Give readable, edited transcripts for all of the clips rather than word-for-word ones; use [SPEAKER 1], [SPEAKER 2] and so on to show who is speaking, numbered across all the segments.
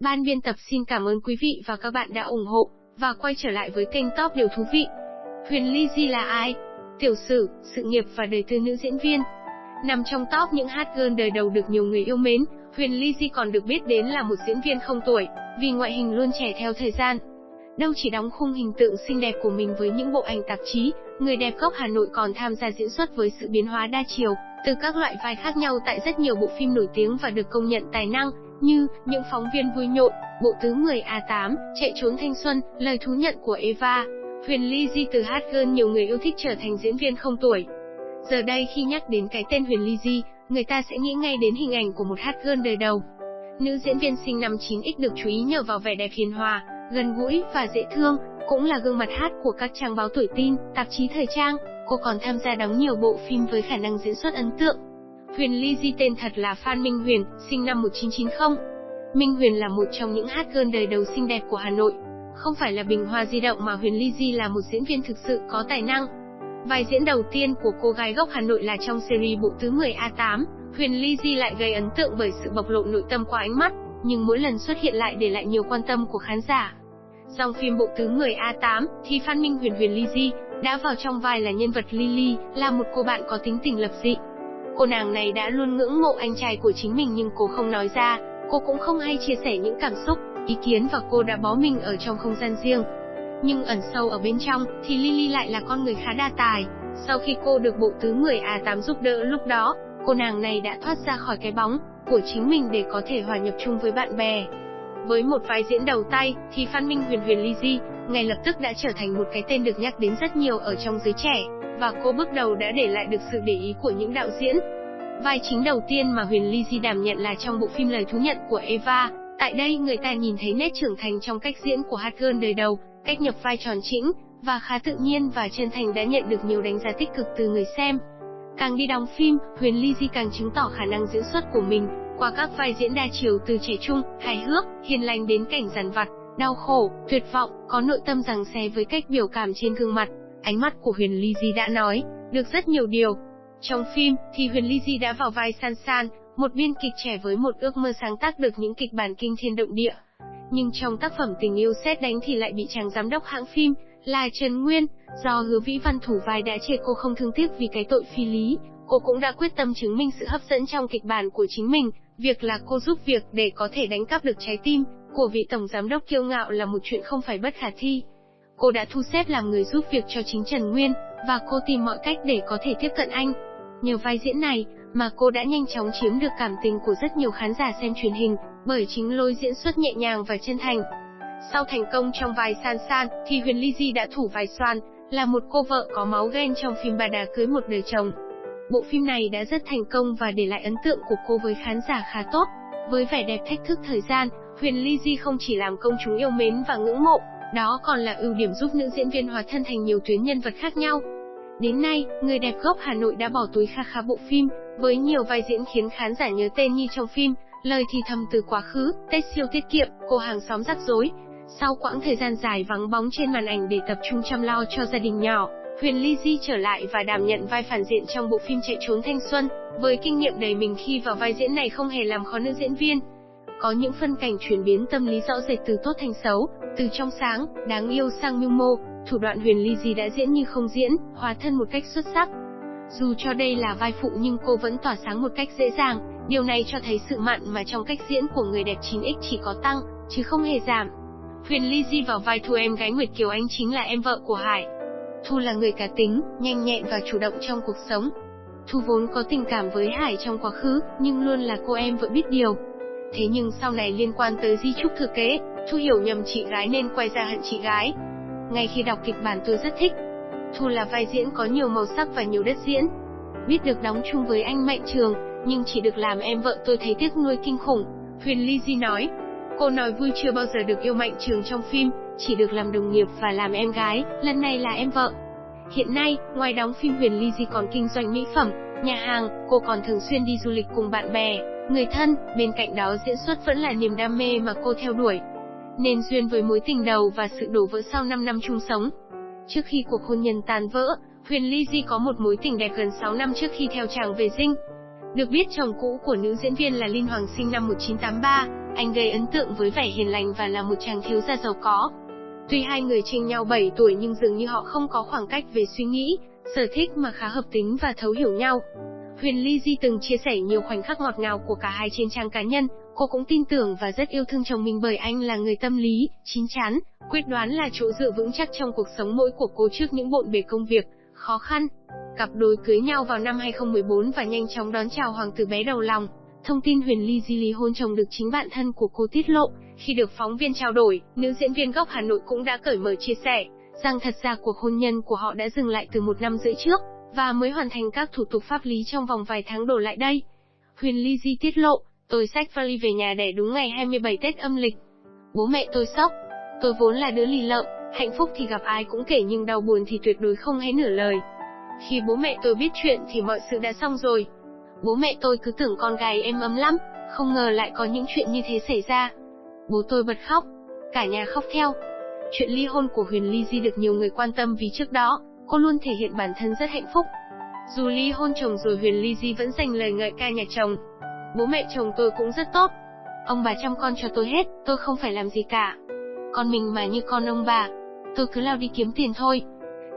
[SPEAKER 1] Ban biên tập xin cảm ơn quý vị và các bạn đã ủng hộ và quay trở lại với kênh Top Điều Thú Vị. Huyền Ly Di là ai? Tiểu sử, sự nghiệp và đời tư nữ diễn viên. Nằm trong top những hot girl đời đầu được nhiều người yêu mến, Huyền Ly Di còn được biết đến là một diễn viên không tuổi, vì ngoại hình luôn trẻ theo thời gian. Đâu chỉ đóng khung hình tượng xinh đẹp của mình với những bộ ảnh tạp chí, người đẹp gốc Hà Nội còn tham gia diễn xuất với sự biến hóa đa chiều, từ các loại vai khác nhau tại rất nhiều bộ phim nổi tiếng và được công nhận tài năng, như Những phóng viên vui nhộn, Bộ tứ 10A8, Chạy trốn thanh xuân, Lời thú nhận của Eva. Huyền Ly Di từ hot girl nhiều người yêu thích trở thành diễn viên không tuổi. Giờ đây khi nhắc đến cái tên Huyền Ly Di, người ta sẽ nghĩ ngay đến hình ảnh của một hot girl đời đầu. Nữ diễn viên sinh năm 9X được chú ý nhờ vào vẻ đẹp hiền hòa, gần gũi và dễ thương, cũng là gương mặt hot của các trang báo tuổi teen, tạp chí thời trang. Cô còn tham gia đóng nhiều bộ phim với khả năng diễn xuất ấn tượng. Huyền Ly Di tên thật là Phan Minh Huyền, sinh năm 1990. Minh Huyền là một trong những hot girl đời đầu xinh đẹp của Hà Nội. Không phải là bình hoa di động mà Huyền Ly Di là một diễn viên thực sự có tài năng. Vai diễn đầu tiên của cô gái gốc Hà Nội là trong series Bộ tứ 10A8, Huyền Ly Di lại gây ấn tượng bởi sự bộc lộ nội tâm qua ánh mắt, nhưng mỗi lần xuất hiện lại để lại nhiều quan tâm của khán giả. Trong phim Bộ tứ 10A8 thì Phan Minh Huyền Ly Di đã vào trong vai là nhân vật Lily, là một cô bạn có tính tình lập dị. Cô nàng này đã luôn ngưỡng mộ anh trai của chính mình nhưng cô không nói ra, cô cũng không hay chia sẻ những cảm xúc, ý kiến và cô đã bó mình ở trong không gian riêng. Nhưng ẩn sâu ở bên trong thì Lily lại là con người khá đa tài. Sau khi cô được Bộ tứ 10A8 giúp đỡ lúc đó, cô nàng này đã thoát ra khỏi cái bóng của chính mình để có thể hòa nhập chung với bạn bè. Với một vai diễn đầu tay thì Phan Minh Huyền Ly Di ngay lập tức đã trở thành một cái tên được nhắc đến rất nhiều ở trong giới trẻ, và cô bước đầu đã để lại được sự để ý của những đạo diễn. Vai chính đầu tiên mà Huyền Ly Di đảm nhận là trong bộ phim Lời thú nhận của Eva. Tại đây người ta nhìn thấy nét trưởng thành trong cách diễn của hot girl đời đầu, cách nhập vai tròn chỉnh và khá tự nhiên và chân thành đã nhận được nhiều đánh giá tích cực từ người xem. Càng đi đóng phim, Huyền Ly Di càng chứng tỏ khả năng diễn xuất của mình qua các vai diễn đa chiều từ trẻ trung, hài hước, hiền lành đến cảnh dằn vặt, đau khổ, tuyệt vọng, có nội tâm giằng xé với cách biểu cảm trên gương mặt. Ánh mắt của Huyền Ly Di đã nói được rất nhiều điều. Trong phim thì Huyền Ly Di đã vào vai San San, một biên kịch trẻ với một ước mơ sáng tác được những kịch bản kinh thiên động địa. Nhưng trong tác phẩm Tình yêu sét đánh thì lại bị chàng giám đốc hãng phim là Trần Nguyên, do Hứa Vĩ Văn thủ vai đã chê cô không thương tiếc vì cái tội phi lý. Cô cũng đã quyết tâm chứng minh sự hấp dẫn trong kịch bản của chính mình, việc là cô giúp việc để có thể đánh cắp được trái tim của vị tổng giám đốc kiêu ngạo là một chuyện không phải bất khả thi. Cô đã thu xếp làm người giúp việc cho chính Trần Nguyên, và cô tìm mọi cách để có thể tiếp cận anh. Nhờ vai diễn này mà cô đã nhanh chóng chiếm được cảm tình của rất nhiều khán giả xem truyền hình, bởi chính lối diễn xuất nhẹ nhàng và chân thành. Sau thành công trong vai San San, thì Huyền Ly Di đã thủ vai Soan, là một cô vợ có máu ghen trong phim Bà Đà cưới một đời chồng. Bộ phim này đã rất thành công và để lại ấn tượng của cô với khán giả khá tốt. Với vẻ đẹp thách thức thời gian, Huyền Ly Di không chỉ làm công chúng yêu mến và ngưỡng mộ, đó còn là ưu điểm giúp nữ diễn viên hóa thân thành nhiều tuyến nhân vật khác nhau. Đến nay, người đẹp gốc Hà Nội đã bỏ túi khá bộ phim, với nhiều vai diễn khiến khán giả nhớ tên như trong phim Lời thì thầm từ quá khứ, Tết siêu tiết kiệm, Cô hàng xóm rắc rối. Sau quãng thời gian dài vắng bóng trên màn ảnh để tập trung chăm lo cho gia đình nhỏ, Huyền Ly Di trở lại và đảm nhận vai phản diện trong bộ phim Chạy trốn thanh xuân. Với kinh nghiệm đầy mình khi vào vai diễn này không hề làm khó nữ diễn viên. Có những phân cảnh chuyển biến tâm lý rõ rệt từ tốt thành xấu, từ trong sáng, đáng yêu sang mưu mô. Thủ đoạn Huyền Ly Di đã diễn như không diễn, hóa thân một cách xuất sắc. Dù cho đây là vai phụ nhưng cô vẫn tỏa sáng một cách dễ dàng, điều này cho thấy sự mặn mà trong cách diễn của người đẹp 9X chỉ có tăng, chứ không hề giảm. Huyền Ly Di vào vai Thu em gái Nguyệt Kiều Anh chính là em vợ của Hải. Thu là người cá tính, nhanh nhẹn và chủ động trong cuộc sống. Thu vốn có tình cảm với Hải trong quá khứ, nhưng luôn là cô em vợ biết điều. Thế nhưng sau này liên quan tới di chúc thừa kế, Thu hiểu nhầm chị gái nên quay ra hận chị gái. Ngay khi đọc kịch bản tôi rất thích. Thu là vai diễn có nhiều màu sắc và nhiều đất diễn. Biết được đóng chung với anh Mạnh Trường, nhưng chỉ được làm em vợ tôi thấy tiếc nuối kinh khủng. Huyền Ly Di nói. Cô nói vui chưa bao giờ được yêu Mạnh Trường trong phim, chỉ được làm đồng nghiệp và làm em gái, lần này là em vợ. Hiện nay, ngoài đóng phim Huyền Ly Di còn kinh doanh mỹ phẩm, nhà hàng, cô còn thường xuyên đi du lịch cùng bạn bè, người thân, bên cạnh đó diễn xuất vẫn là niềm đam mê mà cô theo đuổi. Nên duyên với mối tình đầu và sự đổ vỡ sau 5 năm chung sống. Trước khi cuộc hôn nhân tan vỡ, Huyền Ly Di có một mối tình đẹp gần 6 năm trước khi theo chàng về Dinh. Được biết chồng cũ của nữ diễn viên là Linh Hoàng sinh năm 1983, anh gây ấn tượng với vẻ hiền lành và là một chàng thiếu gia giàu có. Tuy hai người chênh nhau 7 tuổi nhưng dường như họ không có khoảng cách về suy nghĩ, sở thích mà khá hợp tính và thấu hiểu nhau. Huyền Ly Di từng chia sẻ nhiều khoảnh khắc ngọt ngào của cả hai trên trang cá nhân, cô cũng tin tưởng và rất yêu thương chồng mình bởi anh là người tâm lý, chín chắn, quyết đoán là chỗ dựa vững chắc trong cuộc sống mỗi của cô trước những bộn bề công việc, khó khăn. Cặp đôi cưới nhau vào năm 2014 và nhanh chóng đón chào hoàng tử bé đầu lòng. Thông tin Huyền Ly Di ly hôn chồng được chính bạn thân của cô tiết lộ, khi được phóng viên trao đổi, nữ diễn viên gốc Hà Nội cũng đã cởi mở chia sẻ rằng thật ra cuộc hôn nhân của họ đã dừng lại từ 1 năm rưỡi trước, và mới hoàn thành các thủ tục pháp lý trong vòng vài tháng đổ lại đây. Huyền Ly Di tiết lộ, tôi xách vali về nhà đẻ đúng ngày 27 Tết âm lịch. Bố mẹ tôi sốc. Tôi vốn là đứa lì lợm, hạnh phúc thì gặp ai cũng kể nhưng đau buồn thì tuyệt đối không hé nửa lời. Khi bố mẹ tôi biết chuyện thì mọi sự đã xong rồi. Bố mẹ tôi cứ tưởng con gái êm ấm lắm, không ngờ lại có những chuyện như thế xảy ra. Bố tôi bật khóc, cả nhà khóc theo. Chuyện ly hôn của Huyền Ly Di được nhiều người quan tâm vì trước đó, cô luôn thể hiện bản thân rất hạnh phúc. Dù ly hôn chồng rồi Huyền Ly Di vẫn dành lời ngợi ca nhà chồng. Bố mẹ chồng tôi cũng rất tốt. Ông bà chăm con cho tôi hết, tôi không phải làm gì cả. Con mình mà như con ông bà, tôi cứ lao đi kiếm tiền thôi.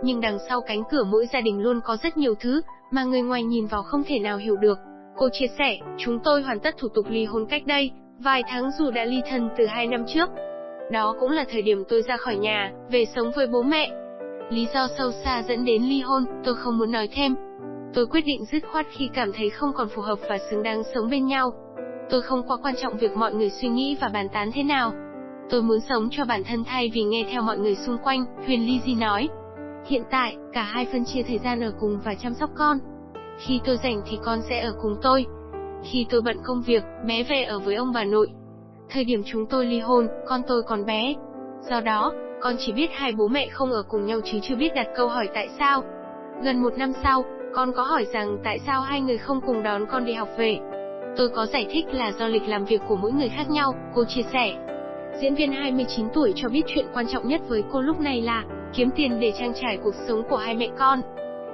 [SPEAKER 1] Nhưng đằng sau cánh cửa mỗi gia đình luôn có rất nhiều thứ mà người ngoài nhìn vào không thể nào hiểu được. Cô chia sẻ, chúng tôi hoàn tất thủ tục ly hôn cách đây vài tháng dù đã ly thân từ 2 năm trước. Đó cũng là thời điểm tôi ra khỏi nhà, về sống với bố mẹ. Lý do sâu xa dẫn đến ly hôn, tôi không muốn nói thêm. Tôi quyết định dứt khoát khi cảm thấy không còn phù hợp và xứng đáng sống bên nhau. Tôi không quá quan trọng việc mọi người suy nghĩ và bàn tán thế nào. Tôi muốn sống cho bản thân thay vì nghe theo mọi người xung quanh, Huyền Ly Di nói. Hiện tại, cả hai phân chia thời gian ở cùng và chăm sóc con. Khi tôi rảnh thì con sẽ ở cùng tôi. Khi tôi bận công việc, bé về ở với ông bà nội. Thời điểm chúng tôi ly hôn, con tôi còn bé. Do đó, con chỉ biết hai bố mẹ không ở cùng nhau chứ chưa biết đặt câu hỏi tại sao. Gần 1 năm sau, con có hỏi rằng tại sao hai người không cùng đón con đi học về. Tôi có giải thích là do lịch làm việc của mỗi người khác nhau, cô chia sẻ. Diễn viên 29 tuổi cho biết chuyện quan trọng nhất với cô lúc này là kiếm tiền để trang trải cuộc sống của hai mẹ con.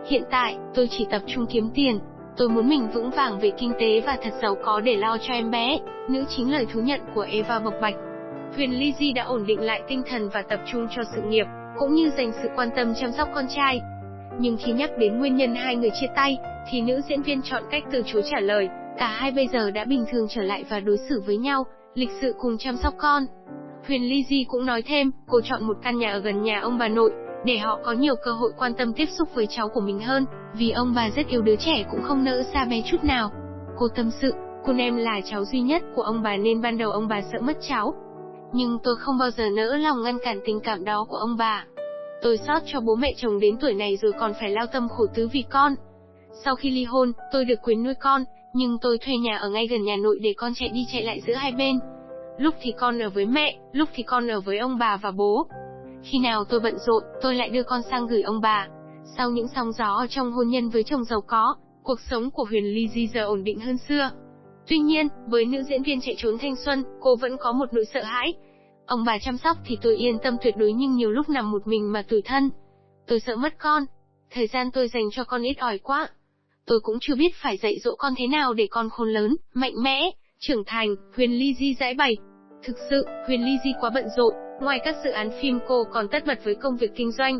[SPEAKER 1] Hiện tại, tôi chỉ tập trung kiếm tiền. Tôi muốn mình vững vàng về kinh tế và thật giàu có để lo cho em bé. Nữ chính lời thú nhận của Eva bộc bạch. Huyền Ly Di đã ổn định lại tinh thần và tập trung cho sự nghiệp, cũng như dành sự quan tâm chăm sóc con trai. Nhưng khi nhắc đến nguyên nhân hai người chia tay, thì nữ diễn viên chọn cách từ chối trả lời. Cả hai bây giờ đã bình thường trở lại và đối xử với nhau, lịch sự cùng chăm sóc con. Huyền Ly Di cũng nói thêm, cô chọn một căn nhà ở gần nhà ông bà nội, để họ có nhiều cơ hội quan tâm tiếp xúc với cháu của mình hơn, vì ông bà rất yêu đứa trẻ cũng không nỡ xa bé chút nào. Cô tâm sự, Kun em là cháu duy nhất của ông bà nên ban đầu ông bà sợ mất cháu. Nhưng tôi không bao giờ nỡ lòng ngăn cản tình cảm đó của ông bà. Tôi xót cho bố mẹ chồng đến tuổi này rồi còn phải lao tâm khổ tứ vì con. Sau khi ly hôn, tôi được quyền nuôi con, nhưng tôi thuê nhà ở ngay gần nhà nội để con chạy đi chạy lại giữa hai bên. Lúc thì con ở với mẹ, lúc thì con ở với ông bà và bố. Khi nào tôi bận rộn, tôi lại đưa con sang gửi ông bà. Sau những sóng gió ở trong hôn nhân với chồng giàu có, cuộc sống của Huyền Ly Di giờ ổn định hơn xưa. Tuy nhiên, với nữ diễn viên chạy trốn thanh xuân, cô vẫn có một nỗi sợ hãi. Ông bà chăm sóc thì tôi yên tâm tuyệt đối nhưng nhiều lúc nằm một mình mà tủi thân. Tôi sợ mất con. Thời gian tôi dành cho con ít ỏi quá. Tôi cũng chưa biết phải dạy dỗ con thế nào để con khôn lớn, mạnh mẽ, trưởng thành, Huyền Ly Di giải bày. Thực sự, Huyền Ly Di quá bận rộn, ngoài các dự án phim cô còn tất bật với công việc kinh doanh.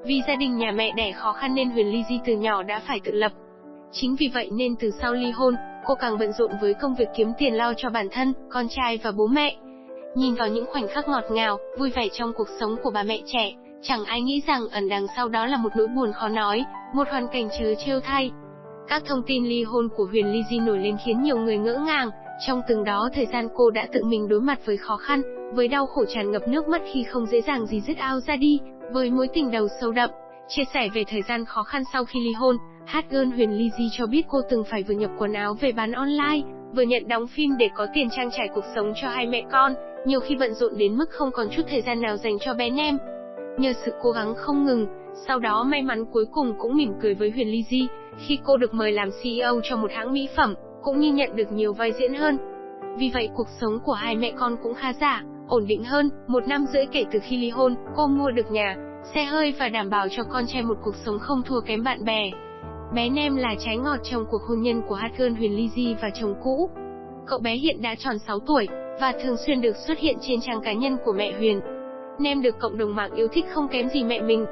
[SPEAKER 1] Vì gia đình nhà mẹ đẻ khó khăn nên Huyền Ly Di từ nhỏ đã phải tự lập. Chính vì vậy nên từ sau ly hôn, cô càng bận rộn với công việc kiếm tiền lo cho bản thân, con trai và bố mẹ. Nhìn vào những khoảnh khắc ngọt ngào, vui vẻ trong cuộc sống của bà mẹ trẻ, chẳng ai nghĩ rằng ẩn đằng sau đó là một nỗi buồn khó nói, một hoàn cảnh trớ trêu thay. Các thông tin ly hôn của Huyền Ly Di nổi lên khiến nhiều người ngỡ ngàng, trong từng đó thời gian cô đã tự mình đối mặt với khó khăn, với đau khổ tràn ngập nước mắt khi không dễ dàng gì dứt ao ra đi, với mối tình đầu sâu đậm. Chia sẻ về thời gian khó khăn sau khi ly hôn, hot girl Huyền Ly Di cho biết cô từng phải vừa nhập quần áo về bán online, vừa nhận đóng phim để có tiền trang trải cuộc sống cho hai mẹ con, nhiều khi bận rộn đến mức không còn chút thời gian nào dành cho bé nem. Nhờ sự cố gắng không ngừng, sau đó may mắn cuối cùng cũng mỉm cười với Huyền Ly Di, khi cô được mời làm CEO cho một hãng mỹ phẩm, cũng như nhận được nhiều vai diễn hơn. Vì vậy cuộc sống của hai mẹ con cũng khá giả, ổn định hơn. 1 năm rưỡi kể từ khi ly hôn, cô mua được nhà, xe hơi và đảm bảo cho con trai một cuộc sống không thua kém bạn bè. Bé Nem là trái ngọt trong cuộc hôn nhân của hot girl Huyền Lizzy và chồng cũ. Cậu bé hiện đã tròn 6 tuổi, và thường xuyên được xuất hiện trên trang cá nhân của mẹ Huyền. Nem được cộng đồng mạng yêu thích không kém gì mẹ mình.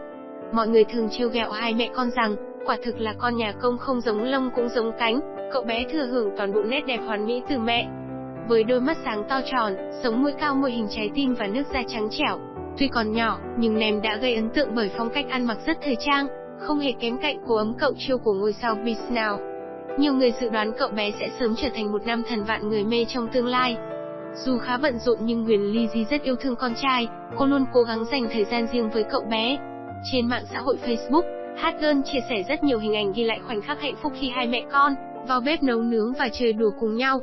[SPEAKER 1] Mọi người thường trêu ghẹo hai mẹ con rằng, quả thực là con nhà công không giống lông cũng giống cánh, cậu bé thừa hưởng toàn bộ nét đẹp hoàn mỹ từ mẹ. Với đôi mắt sáng to tròn, sống mũi cao môi hình trái tim và nước da trắng trẻo. Tuy còn nhỏ, nhưng Nem đã gây ấn tượng bởi phong cách ăn mặc rất thời trang, không hề kém cạnh cô ấm cậu chiêu của ngôi sao Beast Now. Nhiều người dự đoán cậu bé sẽ sớm trở thành một nam thần vạn người mê trong tương lai. Dù khá bận rộn nhưng Huyền Lizzy rất yêu thương con trai, cô luôn cố gắng dành thời gian riêng với cậu bé. Trên mạng xã hội Facebook, hot girl chia sẻ rất nhiều hình ảnh ghi lại khoảnh khắc hạnh phúc khi hai mẹ con vào bếp nấu nướng và chơi đùa cùng nhau.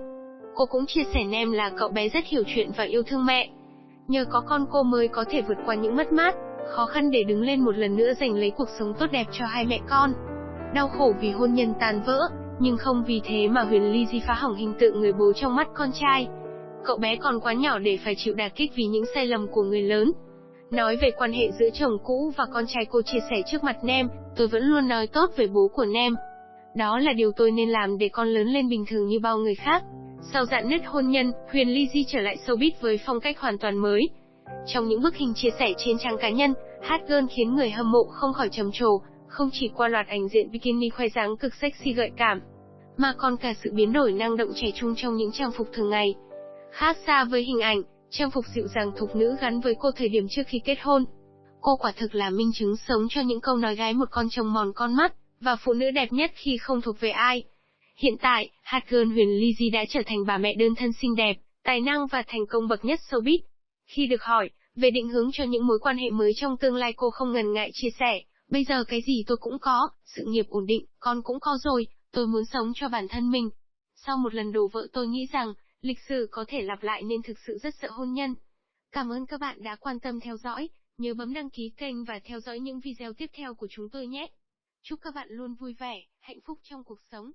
[SPEAKER 1] Cô cũng chia sẻ Nem là cậu bé rất hiểu chuyện và yêu thương mẹ. Nhờ có con cô mới có thể vượt qua những mất mát, khó khăn để đứng lên một lần nữa giành lấy cuộc sống tốt đẹp cho hai mẹ con. Đau khổ vì hôn nhân tan vỡ, nhưng không vì thế mà Huyền Lizzy phá hỏng hình tượng người bố trong mắt con trai. Cậu bé còn quá nhỏ để phải chịu đả kích vì những sai lầm của người lớn. Nói về quan hệ giữa chồng cũ và con trai, cô chia sẻ trước mặt Nem, tôi vẫn luôn nói tốt về bố của Nem. Đó là điều tôi nên làm để con lớn lên bình thường như bao người khác. Sau rạn nứt hôn nhân, Huyền Lizzy trở lại showbiz với phong cách hoàn toàn mới. Trong những bức hình chia sẻ trên trang cá nhân, hot girl khiến người hâm mộ không khỏi trầm trồ, không chỉ qua loạt ảnh diện bikini khoe dáng cực sexy gợi cảm, mà còn cả sự biến đổi năng động trẻ trung trong những trang phục thường ngày. Khác xa với hình ảnh, trang phục dịu dàng thục nữ gắn với cô thời điểm trước khi kết hôn. Cô quả thực là minh chứng sống cho những câu nói gái một con trông mòn con mắt, và phụ nữ đẹp nhất khi không thuộc về ai. Hiện tại, hot girl Huyền Lizzy đã trở thành bà mẹ đơn thân xinh đẹp, tài năng và thành công bậc nhất showbiz. Khi được hỏi về định hướng cho những mối quan hệ mới trong tương lai, cô không ngần ngại chia sẻ, bây giờ cái gì tôi cũng có, sự nghiệp ổn định, con cũng có rồi, tôi muốn sống cho bản thân mình. Sau một lần đổ vỡ tôi nghĩ rằng, lịch sử có thể lặp lại nên thực sự rất sợ hôn nhân. Cảm ơn các bạn đã quan tâm theo dõi, nhớ bấm đăng ký kênh và theo dõi những video tiếp theo của chúng tôi nhé. Chúc các bạn luôn vui vẻ, hạnh phúc trong cuộc sống.